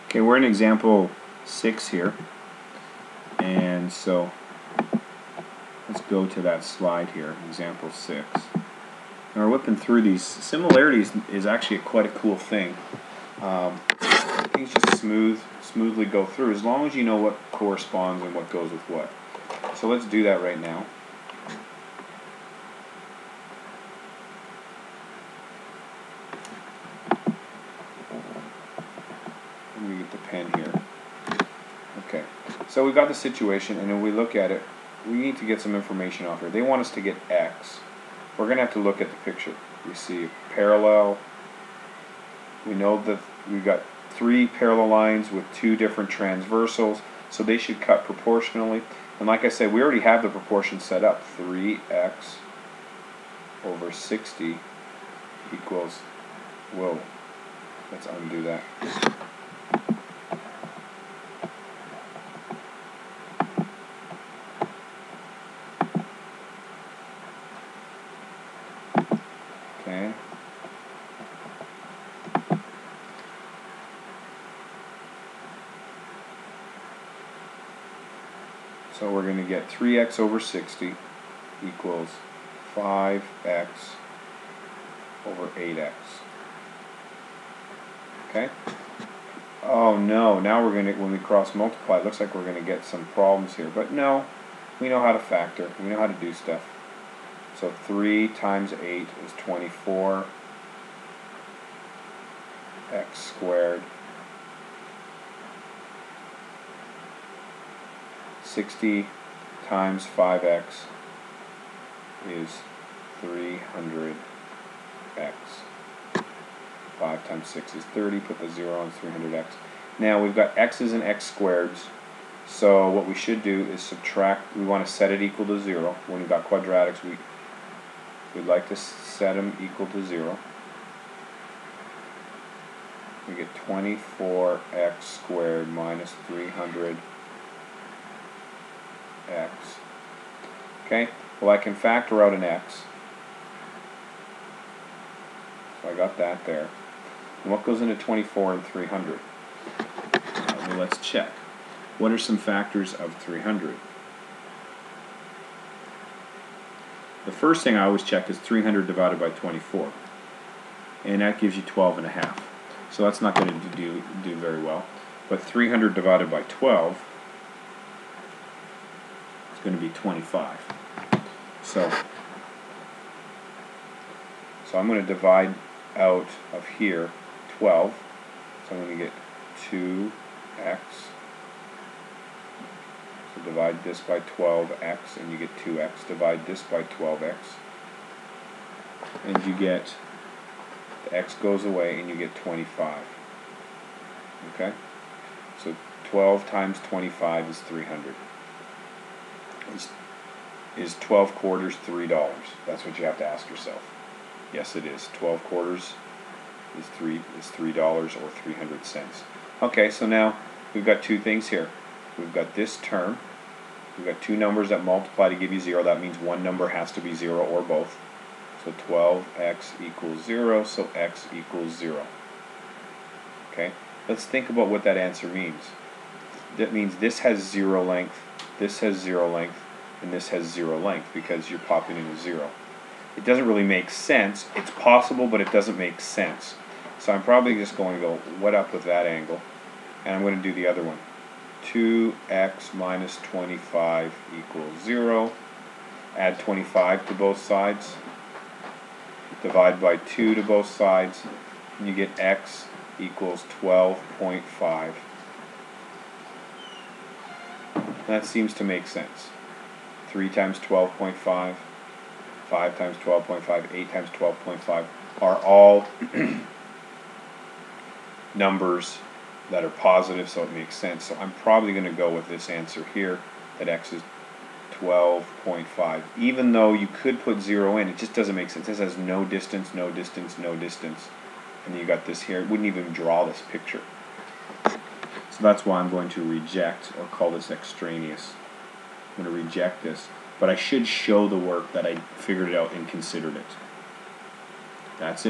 Okay, we're in example 6 here, and so let's go to that slide here, example 6. And we're whipping through these. Similarities is actually quite a cool thing. Things just smoothly go through as long as you know what corresponds and what goes with what. So let's do that right now. Let me get the pen here. Okay, so we've got the situation, and when we look at it, we need to get some information off here. They want us to get x. We're going to have to look at the picture. You see parallel. We know that we've got 3 parallel lines with 2 different transversals, so they should cut proportionally. And like I said, we already have the proportion set up. 3x over 60 equals, whoa, let's undo that. Okay. So we're going to get 3x over 60 equals 5x over 8x. Okay? Oh no, now we're going to, when we cross multiply, it looks like we're going to get some problems here. But no, we know how to factor. We know how to do stuff. So 3 times 8 is 24 x squared. 60 times 5x is 300x. 5 times 6 is 30. Put the 0 on 300x. Now we've got x's and x squareds. So what we should do is subtract. We want to set it equal to 0. When we've got quadratics, we'd like to set them equal to 0. We get 24x squared minus 300x. Okay, well I can factor out an x. So I got that there. And what goes into 24 and 300? Well, let's check. What are some factors of 300? The first thing I always check is 300 divided by 24. And that gives you 12.5. So that's not going to do very well. But 300 divided by 12 is going to be 25. So I'm going to divide out of here 12. So I'm going to get 2x. So divide this by 12x and you get 2x. Divide this by 12x. And you get, the x goes away and you get 25. Okay? So 12 times 25 is 300. Is 12 quarters $3? That's what you have to ask yourself. Yes, it is. 12 quarters is $3 or 300 cents. Okay, so now we've got 2 things here. We've got this term. We've got 2 numbers that multiply to give you 0. That means one number has to be 0 or both. So 12x equals 0, so x equals 0. Okay, let's think about what that answer means. That means this has 0 length, this has 0 length, and this has 0 length because you're popping in a 0. It doesn't really make sense. It's possible, but it doesn't make sense. So I'm probably just going to go, what up with that angle? And I'm going to do the other one. 2x minus 25 equals 0. Add 25 to both sides. Divide by 2 to both sides. And you get x equals 12.5. That seems to make sense. 3 times 12.5, 5 times 12.5, 8 times 12.5 are all numbers that are positive, so it makes sense. So I'm probably going to go with this answer here, that x is 12.5. Even though you could put 0 in, it just doesn't make sense. This has no distance, no distance, no distance. And then you got this here. It wouldn't even draw this picture. So that's why I'm going to reject, or call this extraneous. I'm going to reject this. But I should show the work that I figured it out and considered it. That's it.